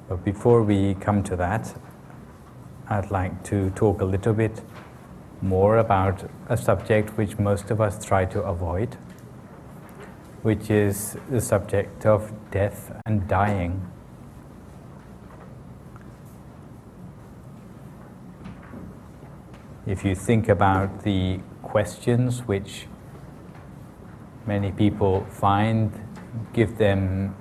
But before we come to that, I'd like to talk a little bit more about a subject which most of us try to avoid, which is the subject of death and dying. If you think about the questions which many people find give them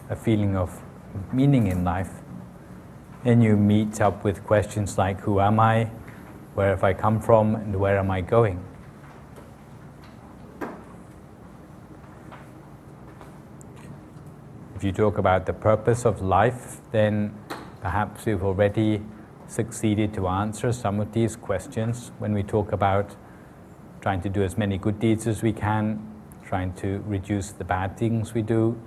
a feeling of meaning in life, then you meet up with questions like, who am I, where have I come from, and where am I going? If you talk about the purpose of life, then perhaps we've already succeeded to answer some of these questions when we talk about trying to do as many good deeds as we can, trying to reduce the bad things we do,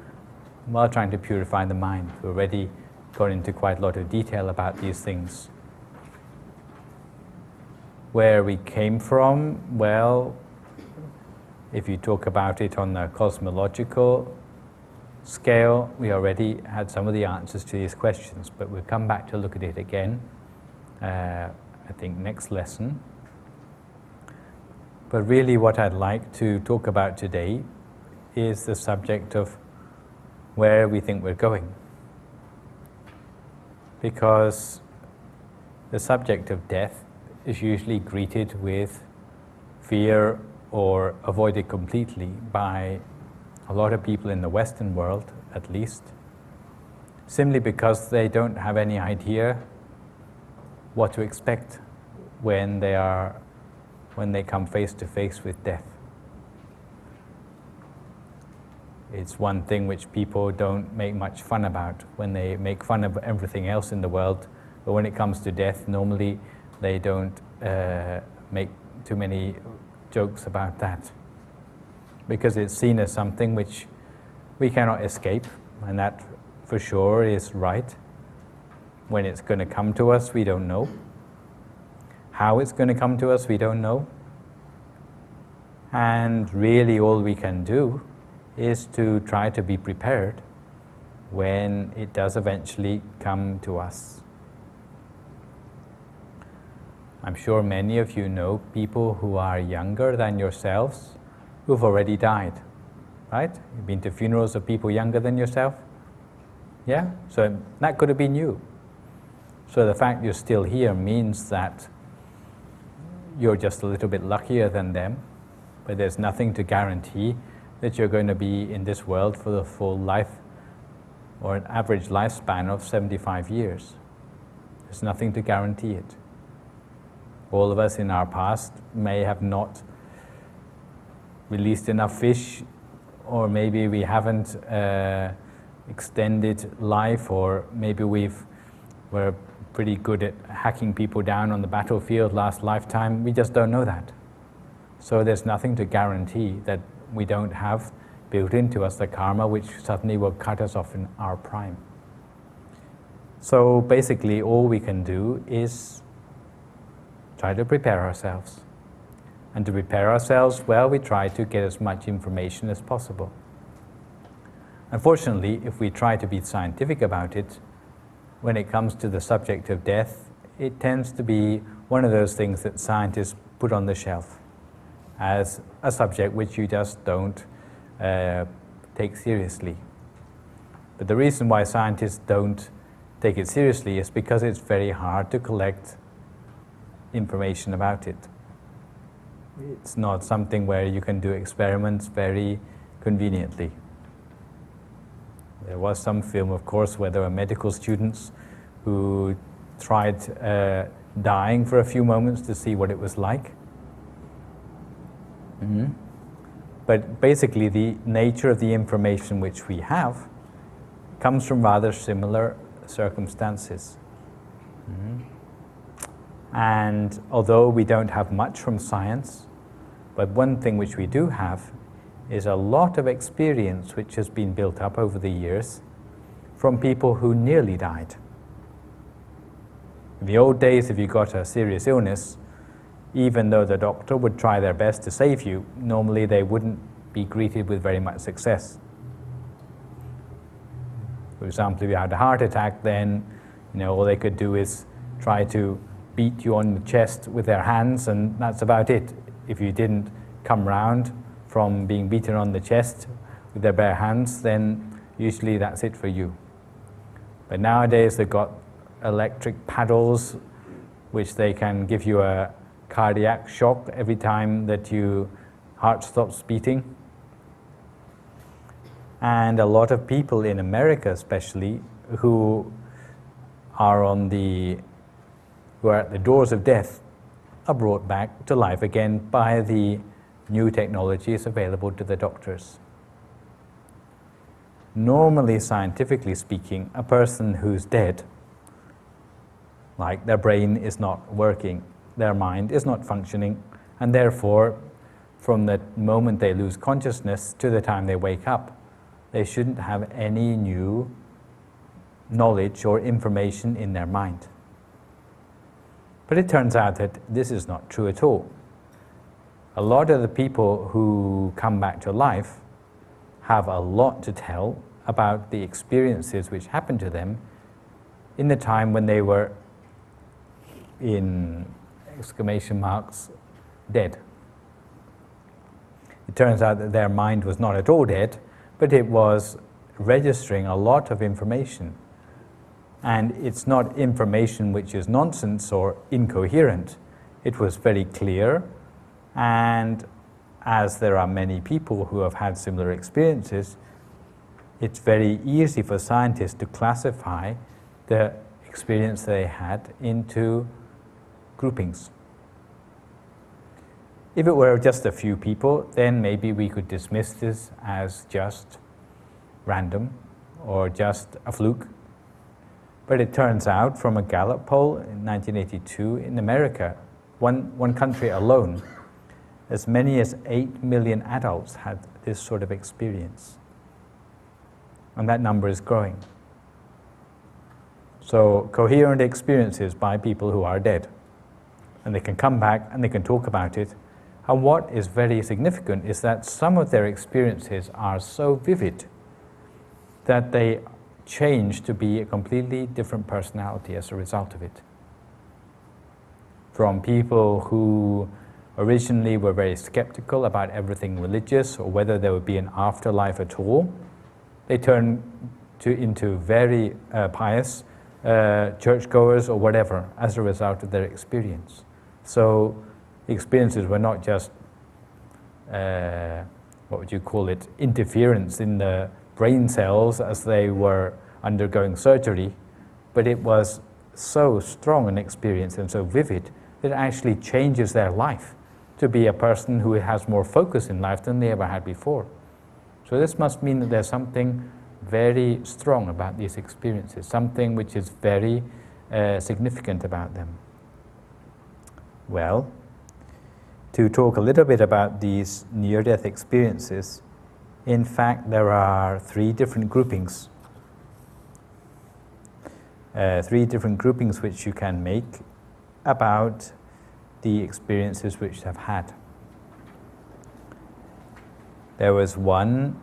while trying to purify the mind. We've already gone into quite a lot of detail about these things. Where we came from, well, if you talk about it on the cosmological scale, we already had some of the answers to these questions, but we'll come back to look at it again, I think next lesson. But really what I'd like to talk about today is the subject of where we think we're going. Because the subject of death is usually greeted with fear or avoided completely by a lot of people in the Western world, at least, simply because they don't have any idea what to expect when they come face to face with death. It's one thing which people don't make much fun about when they make fun of everything else in the world, but when it comes to death, normally they don't make too many jokes about that, because it's seen as something which we cannot escape, and that for sure is right. When it's going to come to us, we don't know. How it's going to come to us, we don't know. And really all we can do is to try to be prepared when it does eventually come to us. I'm sure many of you know people who are younger than yourselves who've already died, right? You've been to funerals of people younger than yourself? Yeah? So that could have been you. So the fact you're still here means that you're just a little bit luckier than them, but there's nothing to guarantee that you're going to be in this world for the full life or an average lifespan of 75 years. There's nothing to guarantee it. All of us in our past may have not released enough fish, or maybe we haven't extended life, or maybe we're pretty good at hacking people down on the battlefield last lifetime. We just don't know that. So there's nothing to guarantee that we don't have built into us the karma which suddenly will cut us off in our prime. So basically all we can do is try to prepare ourselves. And to prepare ourselves, well, we try to get as much information as possible. Unfortunately, if we try to be scientific about it, when it comes to the subject of death, it tends to be one of those things that scientists put on the shelf as a subject which you just don't take seriously. But the reason why scientists don't take it seriously is because it's very hard to collect information about it. It's not something where you can do experiments very conveniently. There was some film, of course, where there were medical students who tried dying for a few moments to see what it was like. But basically the nature of the information which we have comes from rather similar circumstances. And although we don't have much from science, but one thing which we do have is a lot of experience which has been built up over the years from people who nearly died. In the old days, if you got a serious illness, even though the doctor would try their best to save you, normally they wouldn't be greeted with very much success. For example, if you had a heart attack, then all they could do is try to beat you on the chest with their hands, and that's about it. If you didn't come round from being beaten on the chest with their bare hands, then usually that's it for you. But nowadays they've got electric paddles which they can give you a cardiac shock every time that your heart stops beating. And a lot of people in America especially who are at the doors of death are brought back to life again by the new technologies available to the doctors. Normally, scientifically speaking, a person who's dead, like their brain is not working, their mind is not functioning, and therefore, from the moment they lose consciousness to the time they wake up, they shouldn't have any new knowledge or information in their mind. But it turns out that this is not true at all. A lot of the people who come back to life have a lot to tell about the experiences which happened to them in the time when they were, in exclamation marks, dead. It turns out that their mind was not at all dead, but it was registering a lot of information. And it's not information which is nonsense or incoherent. It was very clear, and as there are many people who have had similar experiences, it's very easy for scientists to classify the experience they had into groupings. If it were just a few people, then maybe we could dismiss this as just random or just a fluke. But it turns out from a Gallup poll in 1982 in America, one country alone, as many as 8 million adults had this sort of experience. And that number is growing. So coherent experiences by people who are dead. And they can come back and they can talk about it. And what is very significant is that some of their experiences are so vivid that they change to be a completely different personality as a result of it. From people who originally were very skeptical about everything religious or whether there would be an afterlife at all, they turn into very pious churchgoers or whatever as a result of their experience. So the experiences were not just, what would you call it, interference in the brain cells as they were undergoing surgery, but it was so strong an experience and so vivid that it actually changes their life to be a person who has more focus in life than they ever had before. So this must mean that there's something very strong about these experiences, something which is very significant about them. Well, to talk a little bit about these near-death experiences, in fact, there are three different groupings. Three different groupings which you can make about the experiences which have had. There was one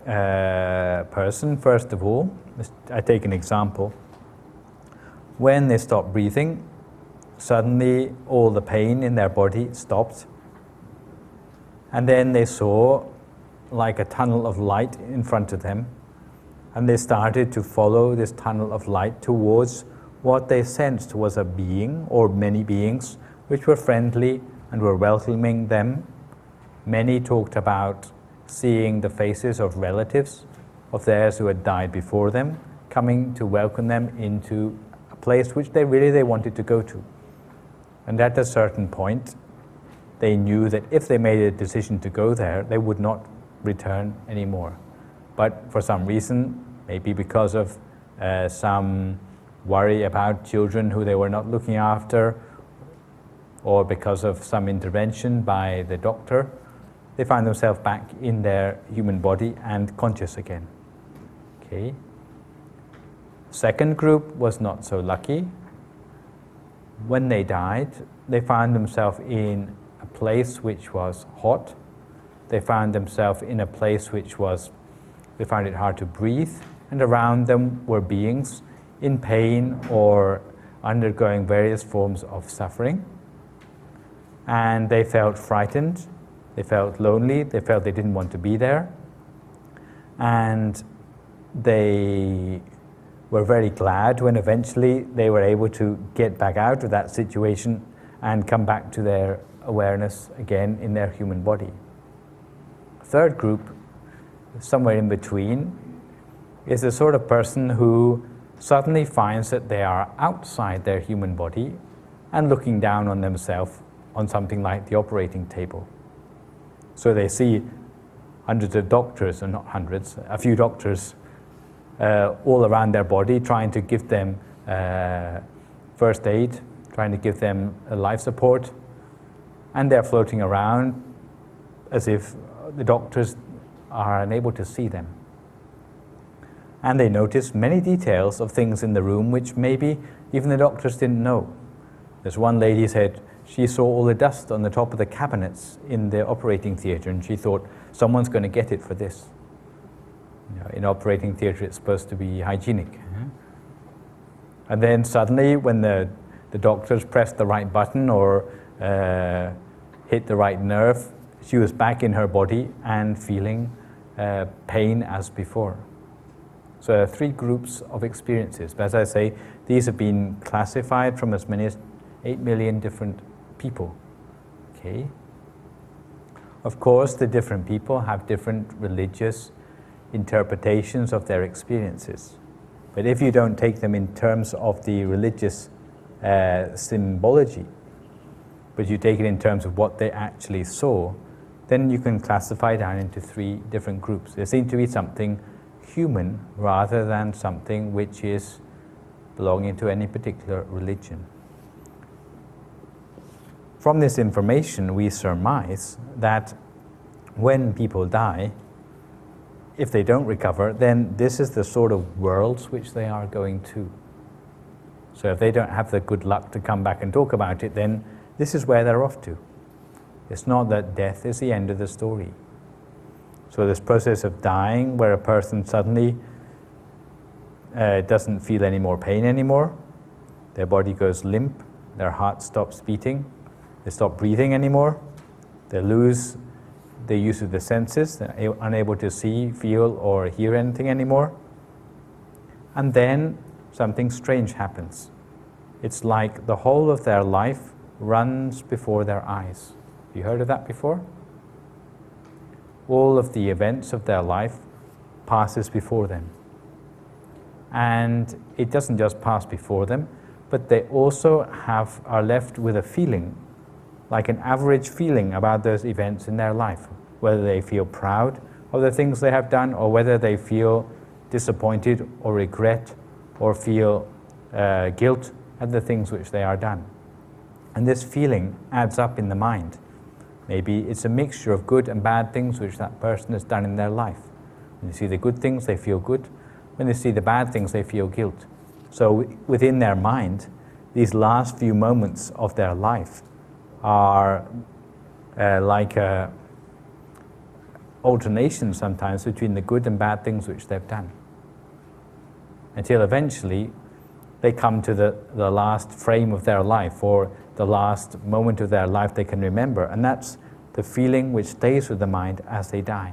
person, first of all, I take an example. When they stopped breathing, suddenly all the pain in their body stopped. And then they saw like a tunnel of light in front of them. And they started to follow this tunnel of light towards what they sensed was a being or many beings which were friendly and were welcoming them. Many talked about seeing the faces of relatives of theirs who had died before them, coming to welcome them into a place which they wanted to go to. And at a certain point, they knew that if they made a decision to go there, they would not return anymore. But for some reason, maybe because of some worry about children who they were not looking after, or because of some intervention by the doctor, they find themselves back in their human body and conscious again. Okay. Second group was not so lucky. When they died, they found themselves in a place which was hot. They found themselves in a place which was they found it hard to breathe, and around them were beings in pain or undergoing various forms of suffering. And they felt frightened, they felt lonely, they felt they didn't want to be there. And they were very glad when eventually they were able to get back out of that situation and come back to their awareness again in their human body. Third group, somewhere in between, is the sort of person who suddenly finds that they are outside their human body and looking down on themselves on something like the operating table. So they see hundreds of doctors, or not hundreds, a few doctors all around their body trying to give them first aid, trying to give them life support, and they're floating around as if the doctors are unable to see them. And they notice many details of things in the room which maybe even the doctors didn't know. There's one lady said she saw all the dust on the top of the cabinets in the operating theatre, and she thought, someone's going to get it for this. You know, in operating theatre it's supposed to be hygienic. And then suddenly when the doctors pressed the right button or hit the right nerve, she was back in her body and feeling pain as before. So there are three groups of experiences. But as I say, these have been classified from as many as 8 million different people. Okay. Of course, the different people have different religious interpretations of their experiences. But if you don't take them in terms of the religious symbology, but you take it in terms of what they actually saw, then you can classify down into three different groups. There seems to be something human rather than something which is belonging to any particular religion. From this information, we surmise that when people die, if they don't recover, then this is the sort of worlds which they are going to. So if they don't have the good luck to come back and talk about it, then this is where they're off to. It's not that death is the end of the story. So this process of dying, where a person suddenly doesn't feel any more pain anymore, their body goes limp, their heart stops beating, they stop breathing anymore, they lose the use of the senses, they're unable to see, feel, or hear anything anymore. And then something strange happens. It's like the whole of their life runs before their eyes. Have you heard of that before? All of the events of their life passes before them. And it doesn't just pass before them, but they also are left with a feeling, like an average feeling about those events in their life, whether they feel proud of the things they have done or whether they feel disappointed or regret or feel guilt at the things which they are done. And this feeling adds up in the mind. Maybe it's a mixture of good and bad things which that person has done in their life. When they see the good things, they feel good. When they see the bad things, they feel guilt. So within their mind, these last few moments of their life are like alternation sometimes between the good and bad things which they've done. Until eventually they come to the last frame of their life, or the last moment of their life they can remember, and that's the feeling which stays with the mind as they die.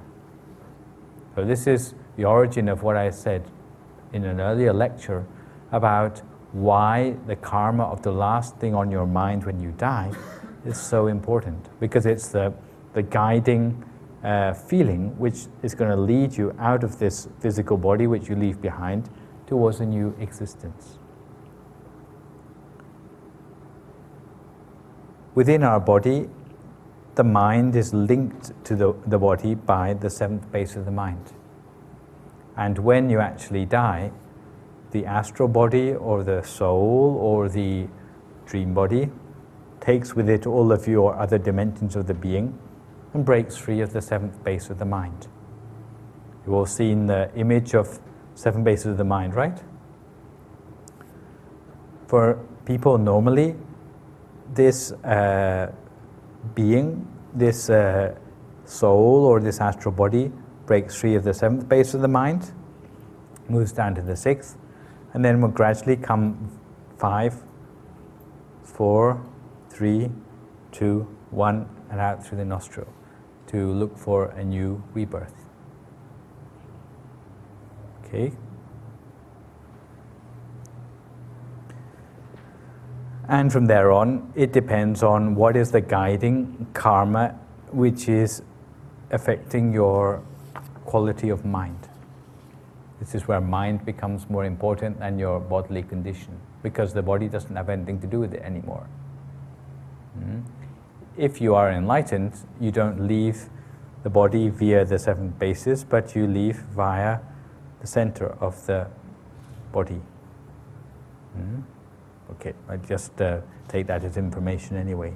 So this is the origin of what I said in an earlier lecture about why the karma of the last thing on your mind when you die is so important, because it's the guiding feeling which is going to lead you out of this physical body which you leave behind towards a new existence. Within our body, the mind is linked to the body by the seventh base of the mind. And when you actually die, the astral body or the soul or the dream body takes with it all of your other dimensions of the being and breaks free of the seventh base of the mind. You've all seen the image of seven bases of the mind, right? For people normally, this being, this soul or this astral body breaks free of the 7th base of the mind, moves down to the 6th, and then will gradually come 5, 4, 3, 2, 1, and out through the nostril to look for a new rebirth. Okay? And from there on, it depends on what is the guiding karma which is affecting your quality of mind. This is where mind becomes more important than your bodily condition, because the body doesn't have anything to do with it anymore. If you are enlightened, you don't leave the body via the 7 bases, but you leave via the center of the body. Okay, I just take that as information anyway.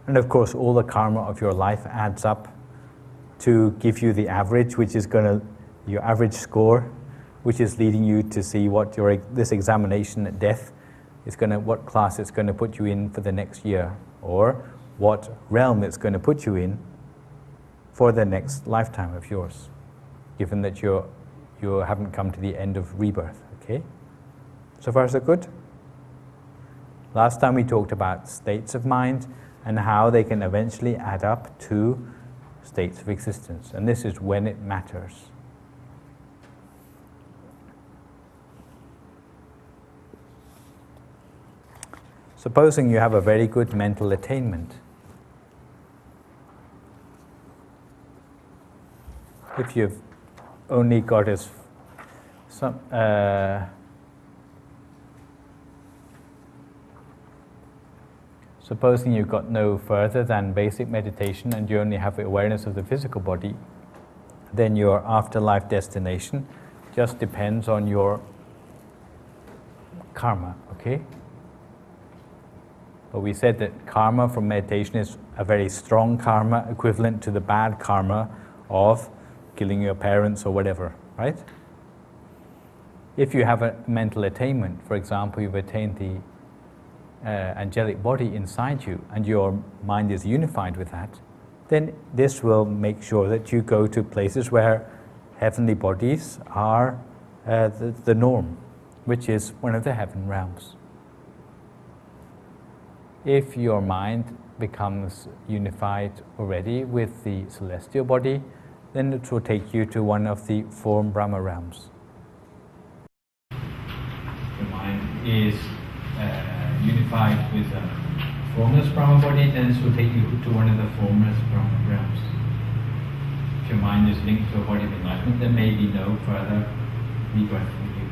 And of course, all the karma of your life adds up to give you the average, which is your average score, which is leading you to see what this examination at death is what class it's going to put you in for the next year, or what realm it's going to put you in for the next lifetime of yours, given that you haven't come to the end of rebirth. Okay? So far so good? Last time we talked about states of mind and how they can eventually add up to states of existence, and this is when it matters. Supposing you have a very good mental attainment. If you've only got supposing you've got no further than basic meditation and you only have awareness of the physical body, then your afterlife destination just depends on your karma, okay? But we said that karma from meditation is a very strong karma, equivalent to the bad karma of killing your parents or whatever, right? If you have a mental attainment, for example, you've attained the angelic body inside you and your mind is unified with that, then this will make sure that you go to places where heavenly bodies are the norm, which is one of the heaven realms. If your mind becomes unified already with the celestial body, then it will take you to one of the form Brahma realms. Your mind is unified with a formless Brahma body, then this will take you to one of the formless Brahma realms. If your mind is linked to a body of enlightenment, there may be no further rebirth for you.